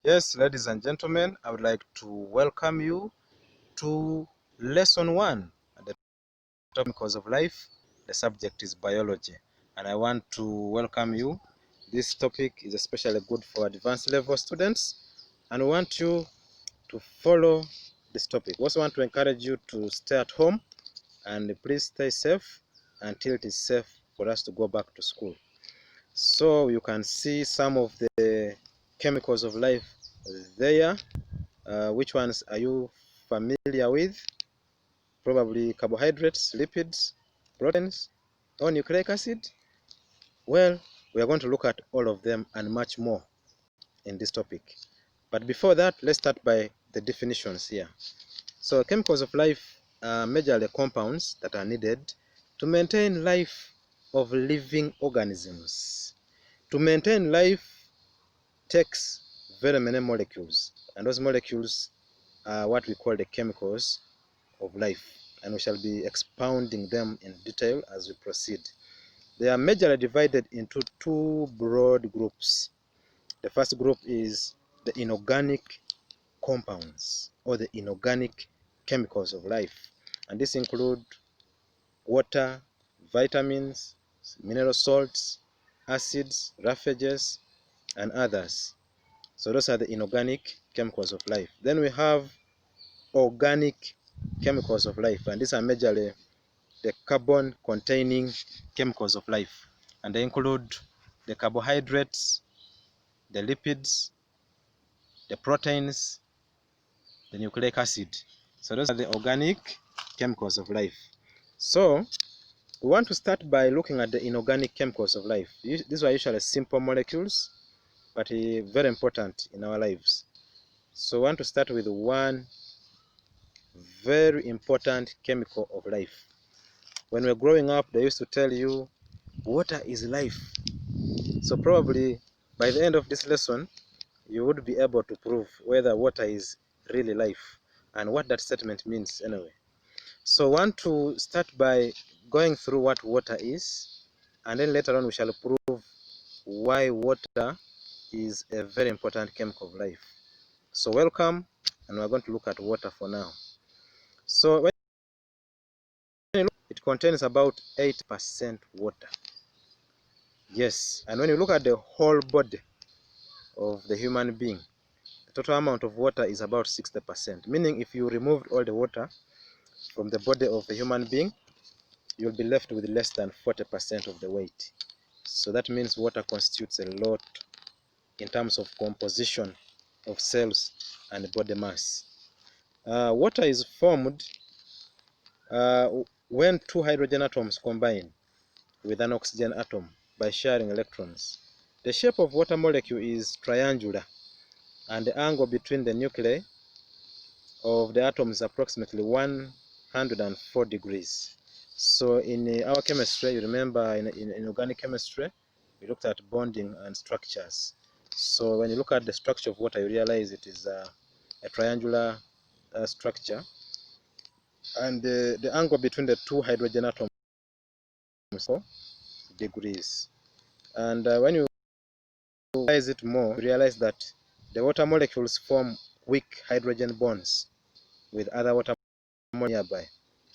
Yes, ladies and gentlemen, I would like to welcome you to lesson 1 at the topic of life. The subject is biology, and I want to welcome you. This topic is especially good for advanced level students, and I want you to follow this topic. I also want to encourage you to stay at home and please stay safe until it is safe for us to go back to school. So you can see some of the chemicals of life there. Which ones are you familiar with? Probably carbohydrates, lipids, proteins, or nucleic acid. Well, we are going to look at all of them and much more in this topic. But before that, let's start by the definitions here. So chemicals of life are majorly compounds that are needed to maintain life of living organisms. To maintain life takes very many molecules, and those molecules are what we call the chemicals of life, and we shall be expounding them in detail as we proceed. They are majorly divided into two broad groups. The first group is the inorganic compounds or the inorganic chemicals of life, and this include water, vitamins, mineral salts, acids, roughages, and others. So those are the inorganic chemicals of life. Then we have organic chemicals of life, and these are majorly the carbon containing chemicals of life, and they include the carbohydrates, the lipids, the proteins, the nucleic acid. So those are the organic chemicals of life. So we want to start by looking at the inorganic chemicals of life. These are usually simple molecules, but very important in our lives. So we want to start with one very important chemical of life. When we were growing up, they used to tell you water is life. So probably by the end of this lesson, you would be able to prove whether water is really life and what that statement means anyway. So I want to start by going through what water is, and then later on we shall prove why water is a very important chemical of life. So welcome, and we're going to look at water for now. So when you look, it contains about 8% water. Yes, and when you look at the whole body of the human being, the total amount of water is about 60%, meaning if you removed all the water from the body of the human being, you'll be left with less than 40% of the weight. So that means water constitutes a lot in terms of composition of cells and body mass. Water is formed when two hydrogen atoms combine with an oxygen atom by sharing electrons. The shape of water molecule is triangular, and the angle between the nuclei of the atom is approximately 104 degrees. So in our chemistry, you remember in organic chemistry, we looked at bonding and structures. So when you look at the structure of water, you realize it is a triangular structure, and the angle between the two hydrogen atoms is 4 degrees. And when you realize it more, you realize that the water molecules form weak hydrogen bonds with other water molecules nearby,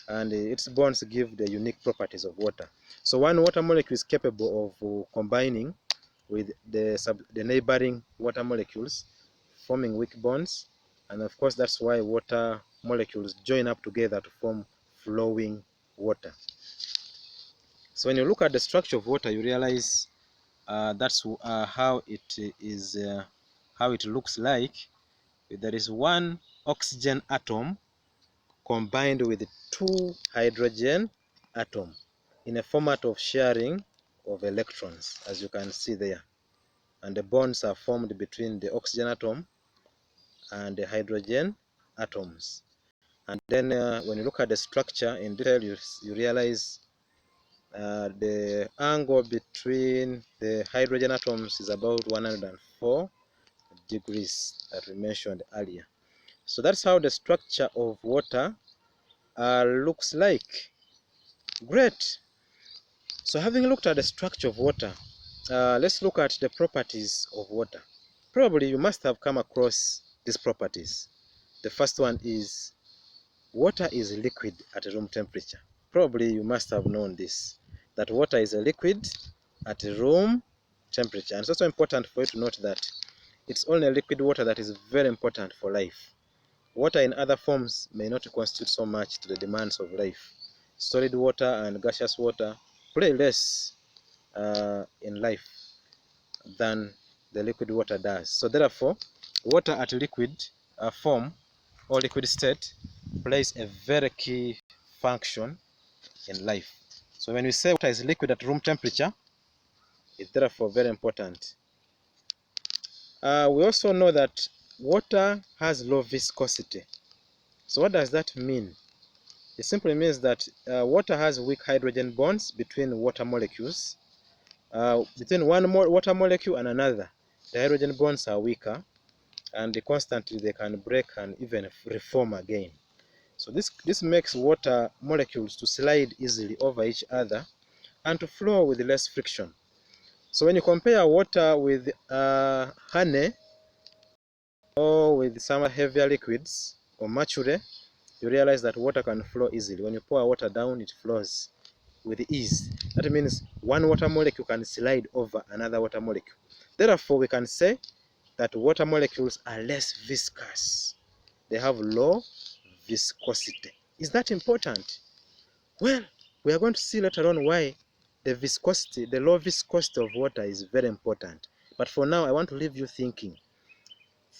and its bonds give the unique properties of water. So one water molecule is capable of combining with the neighboring water molecules, forming weak bonds, and of course that's why water molecules join up together to form flowing water. So when you look at the structure of water, you realize that's how it looks like. There is one oxygen atom combined with two hydrogen atoms in a format of sharing of electrons, as you can see there. And the bonds are formed between the oxygen atom and the hydrogen atoms. And then when you look at the structure in detail, you realize the angle between the hydrogen atoms is about 104 degrees that we mentioned earlier. So that's how the structure of water looks like. Great. So having looked at the structure of water, let's look at the properties of water. Probably you must have come across these properties. The first one is water is liquid at room temperature. Probably you must have known this, that water is a liquid at room temperature. And it's also important for you to note that it's only liquid water that is very important for life. Water in other forms may not constitute so much to the demands of life. Solid water and gaseous water play less in life than the liquid water does. So therefore, water at liquid form or liquid state plays a very key function in life. So when we say water is liquid at room temperature, it's therefore very important. We also know that water has low viscosity. So what does that mean? It simply means that water has weak hydrogen bonds between water molecules. Between one water molecule and another, the hydrogen bonds are weaker, and constantly they can break and even reform again. So this makes water molecules to slide easily over each other and to flow with less friction. So when you compare water with honey or with some heavier liquids or mercury, you realize that water can flow easily. When you pour water down, it flows with ease. That means one water molecule can slide over another water molecule. Therefore, we can say that water molecules are less viscous. They have low viscosity. Is that important? Well, we are going to see later on why the viscosity, the low viscosity of water is very important. But for now, I want to leave you thinking.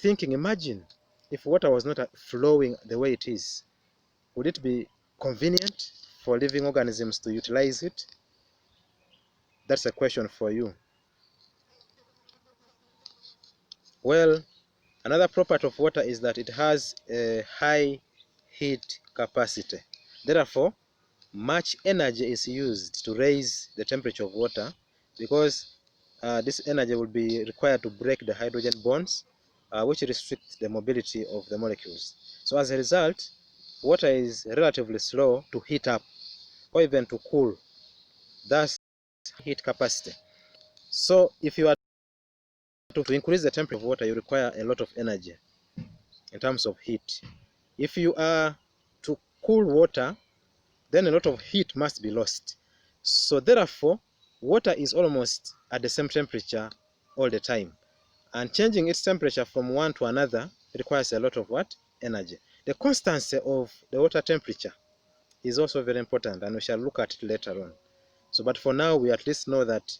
Imagine if water was not flowing the way it is. Would it be convenient for living organisms to utilize it? That's a question for you. Well, another property of water is that it has a high heat capacity. Therefore, much energy is used to raise the temperature of water because this energy will be required to break the hydrogen bonds, which restrict the mobility of the molecules. So as a result, water is relatively slow to heat up or even to cool. Thus, heat capacity. So if you are to increase the temperature of water, you require a lot of energy in terms of heat. If you are to cool water, then a lot of heat must be lost. So therefore, water is almost at the same temperature all the time. And changing its temperature from one to another requires a lot of what? Energy. The constancy of the water temperature is also very important, and we shall look at it later on. So, but for now, we at least know that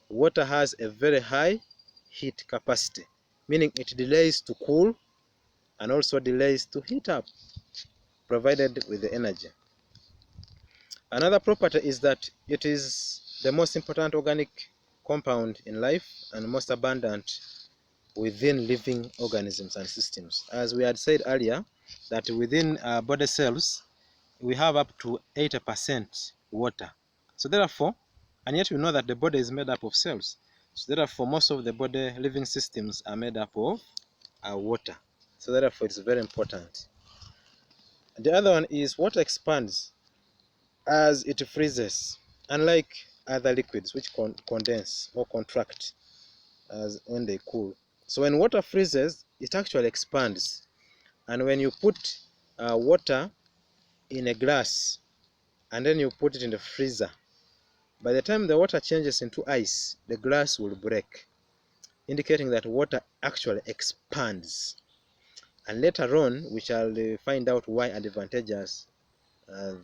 water has a very high heat capacity, meaning it delays to cool and also delays to heat up, provided with the energy. Another property is that it is the most important organic compound in life and most abundant within living organisms and systems. As we had said earlier, that within our body cells, we have up to 80% water. So therefore, and yet we know that the body is made up of cells. So therefore, most of the body living systems are made up of water. So therefore, it's very important. The other one is water expands as it freezes, unlike other liquids which condense or contract as when they cool. So when water freezes, it actually expands. And when you put water in a glass and then you put it in the freezer, by the time the water changes into ice, the glass will break, indicating that water actually expands. And later on, we shall find out why advantageous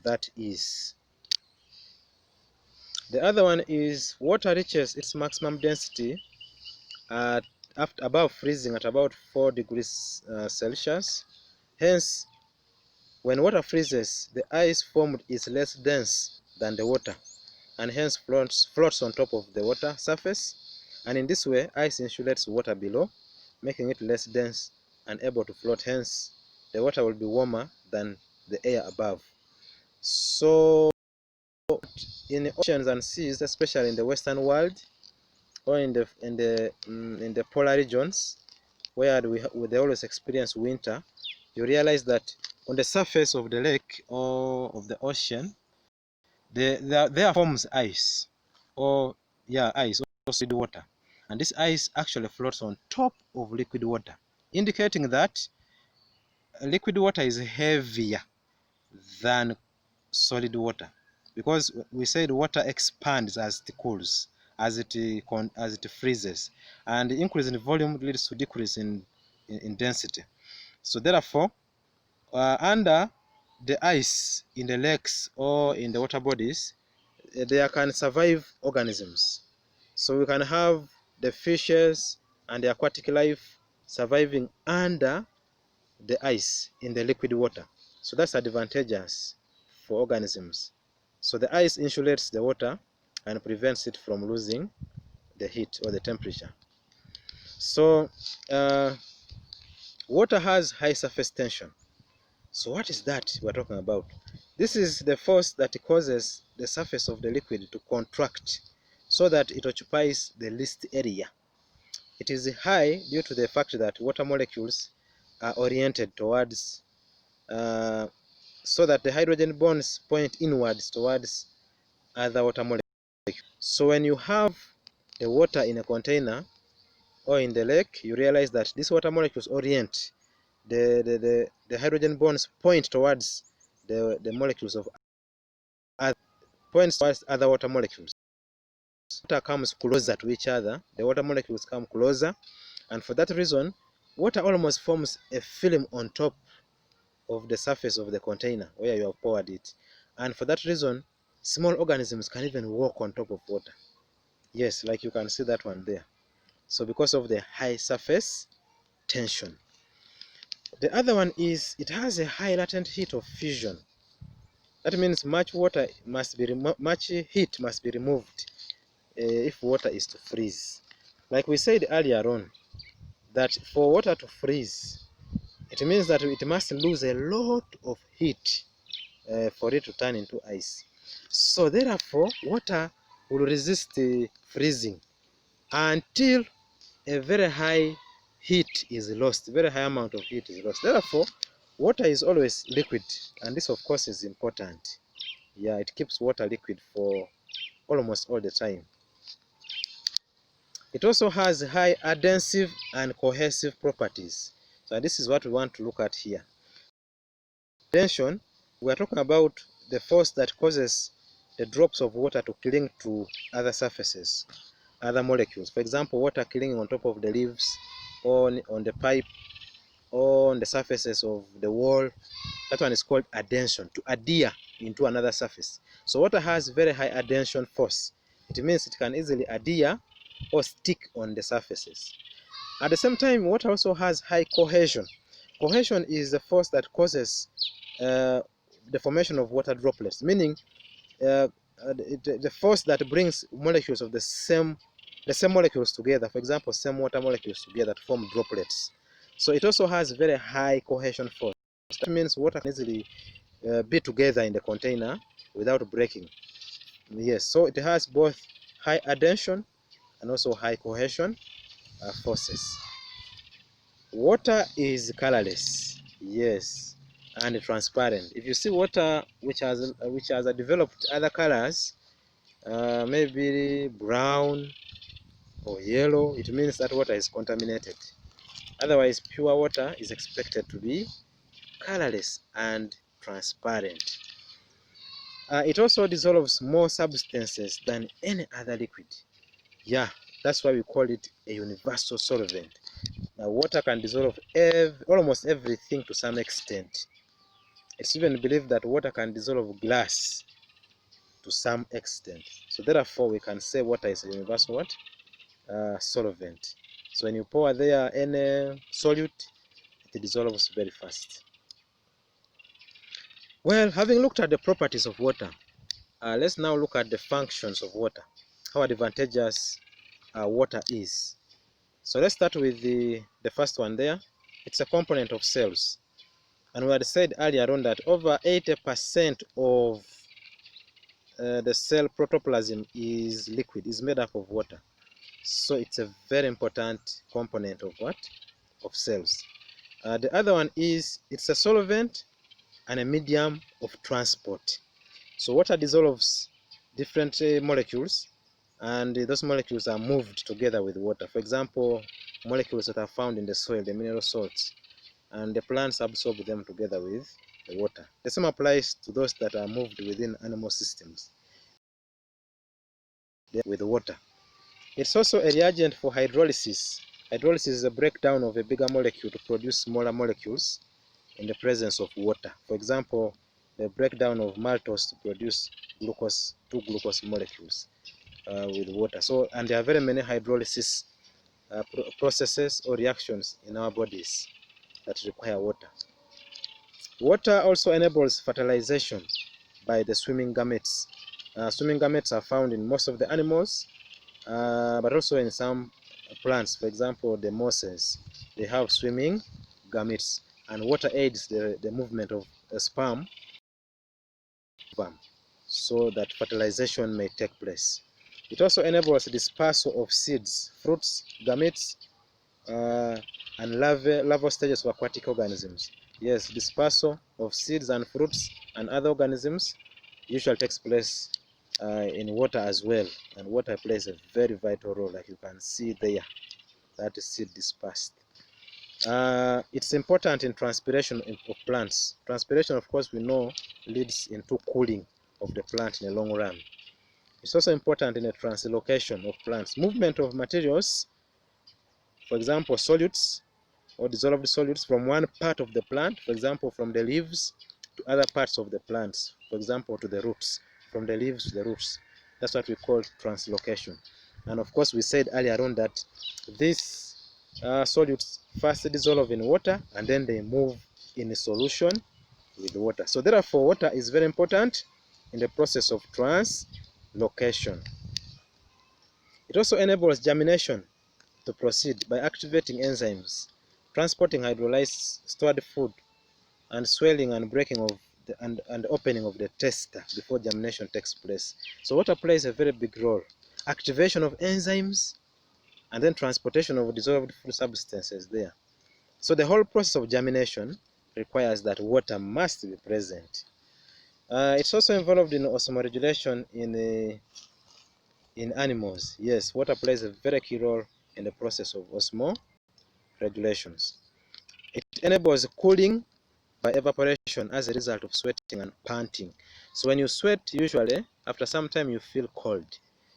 that is. The other one is water reaches its maximum density at above freezing at about 4 degrees Celsius. Hence, when water freezes, the ice formed is less dense than the water and hence floats on top of the water surface. And in this way, ice insulates water below, making it less dense and able to float. Hence, the water will be warmer than the air above. So, in oceans and seas, especially in the Western world or in the polar regions, where they always experience winter, you realize that on the surface of the lake or of the ocean, there forms ice, or ice, or solid water. and this ice actually floats on top of liquid water, indicating that liquid water is heavier than solid water, because we said water expands as it cools, as it freezes, and the increase in volume leads to decrease in density. So therefore, under the ice in the lakes or in the water bodies, there can survive organisms. So we can have the fishes and the aquatic life surviving under the ice in the liquid water. So that's advantageous for organisms. So the ice insulates the water and prevents it from losing the heat or the temperature. So water has high surface tension. So what is that we're talking about? This is the force that causes the surface of the liquid to contract so that it occupies the least area. It is high due to the fact that water molecules are oriented towards so that the hydrogen bonds point inwards towards other water molecules. So when you have the water in a container or in the lake, you realize that these water molecules orient. The hydrogen bonds point towards the molecules of other, points towards other water molecules. Water comes closer to each other, the water molecules come closer, and for that reason, water almost forms a film on top of the surface of the container where you have poured it. And for that reason, small organisms can even walk on top of water. Yes, like you can see that one there. So because of the high surface tension. The other one is it has a high latent heat of fusion. That means much heat must be removed if water is to freeze. Like we said earlier on, that for water to freeze, it means that it must lose a lot of heat for it to turn into ice. So therefore, water will resist freezing until a very high heat is lost, very high amount of heat is lost. Therefore, water is always liquid, and this of course is important. Yeah, it keeps water liquid for almost all the time. It also has high adhesive and cohesive properties. So this is what we want to look at here. Tension, we are talking about the force that causes the drops of water to cling to other surfaces, other molecules. For example, water clinging on top of the leaves, or on the pipe, or on the surfaces of the wall. That one is called adhesion, to adhere into another surface. So water has very high adhesion force. It means it can easily adhere or stick on the surfaces. At the same time, water also has high cohesion. Cohesion is the force that causes the formation of water droplets, meaning the force that brings molecules of the same molecules together. For example, same water molecules together to form droplets. So it also has very high cohesion force. That means water can easily be together in the container without breaking. Yes, so it has both high adhesion and also high cohesion forces. Water is colorless, yes, and transparent. If you see water which has developed other colors, maybe brown or yellow, it means that water is contaminated. Otherwise, pure water is expected to be colorless and transparent. It also dissolves more substances than any other liquid. Yeah, that's why we call it a universal solvent. Now, water can dissolve almost everything to some extent. It's even believed that water can dissolve glass to some extent. So therefore, we can say water is a universal what? Solvent. So when you pour there any solute, it dissolves very fast. Well, having looked at the properties of water, let's now look at the functions of water, how advantageous water is. So let's start with the first one there. It's a component of cells. And we had said earlier on that over 80% of the cell protoplasm is liquid, is made up of water. So it's a very important component of what? Of cells. The other one is it's a solvent and a medium of transport. So water dissolves different molecules and those molecules are moved together with water. For example, molecules that are found in the soil, the mineral salts, and the plants absorb them together with the water. The same applies to those that are moved within animal systems with water. It's also a reagent for hydrolysis. Hydrolysis is a breakdown of a bigger molecule to produce smaller molecules in the presence of water. For example, the breakdown of maltose to produce glucose, two glucose molecules with water. So, and there are very many hydrolysis processes or reactions in our bodies that require water. Water also enables fertilization by the swimming gametes. Swimming gametes are found in most of the animals, but also in some plants. For example, the mosses, they have swimming gametes, and water aids the movement of the sperm so that fertilization may take place. It also enables dispersal of seeds, fruits, gametes, uh, and larval stages of aquatic organisms. Yes, dispersal of seeds and fruits and other organisms usually takes place in water as well, and water plays a very vital role, like you can see there, that is seed dispersed. It's important in transpiration of plants. Transpiration, of course, we know leads into cooling of the plant in the long run. It's also important in the translocation of plants. Movement of materials, for example, solutes or dissolved solids from one part of the plant, for example, from the leaves to other parts of the plants, for example, to the roots, from the leaves to the roots. That's what we call translocation. And of course, we said earlier on that these solutes first dissolve in water and then they move in a solution with water. So therefore, water is very important in the process of translocation. It also enables germination to proceed by activating enzymes, transporting hydrolyzed stored food, and swelling and breaking of and opening of the testa before germination takes place. So water plays a very big role. Activation of enzymes and then transportation of dissolved food substances there. So the whole process of germination requires that water must be present. It's also involved in osmoregulation in animals. Yes, water plays a very key role in the process of osmoregulations. It enables cooling by evaporation as a result of sweating and panting. So when you sweat, usually after some time you feel cold.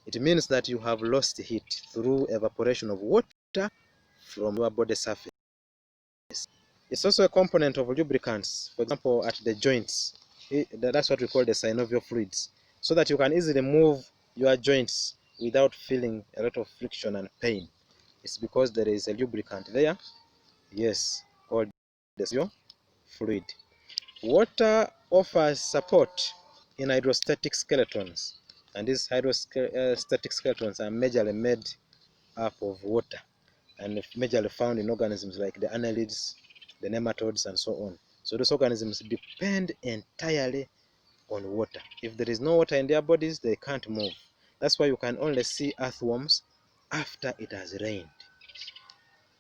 It means that you have lost heat through evaporation of water from your body surface. It's also a component of lubricants, for example, at the joints. That's what we call the synovial fluids, so that you can easily move your joints without feeling a lot of friction and pain. It's because there is a lubricant there, yes, called the synovial fluid. Water offers support in hydrostatic skeletons, and these hydrostatic skeletons are majorly made up of water and majorly found in organisms like the annelids, the nematodes, and so on. So those organisms depend entirely on water. If there is no water in their bodies, they can't move. That's why you can only see earthworms after it has rained.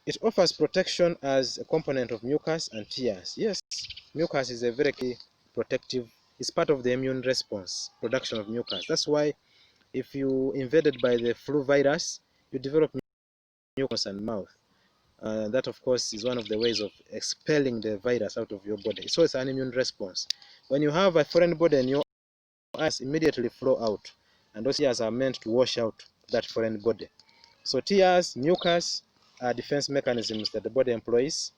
It offers protection as a component of mucus and tears. Yes, mucus is a very key protective, it's part of the immune response, production of mucus. That's why if you invaded by the flu virus, you develop mucus and mouth. That, of course, is one of the ways of expelling the virus out of your body. So it's an immune response. When you have a foreign body in your eyes, immediately flow out, and those tears are meant to wash out that foreign body. So tears, mucus are defense mechanisms that the body employs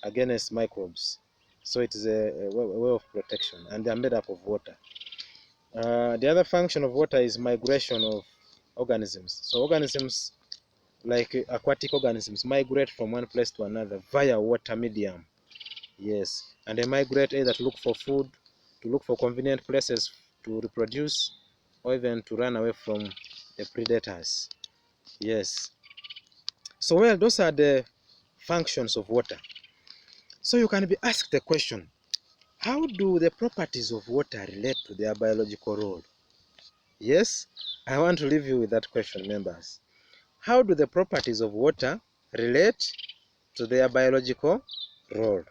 against microbes. So it is a way of protection, and they are made up of water. The other function of water is migration of organisms. So organisms, like aquatic organisms, migrate from one place to another via water medium. Yes, and they migrate either to look for food, to look for convenient places to reproduce, or even to run away from the predators. Yes. So well, those are the functions of water. So you can be asked the question, how do the properties of water relate to their biological role? Yes, I want to leave you with that question, members. How do the properties of water relate to their biological role?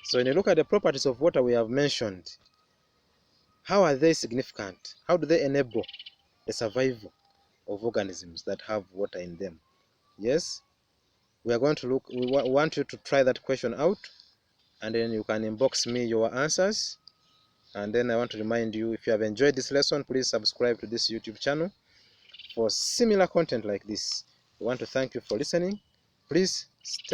So when you look at the properties of water we have mentioned, how are they significant? How do they enable the survival of organisms that have water in them? Yes, we are going to look. We want you to try that question out, and then you can inbox me your answers. And then I want to remind you, if you have enjoyed this lesson, please subscribe to this YouTube channel for similar content like this. We want to thank you for listening. Please stay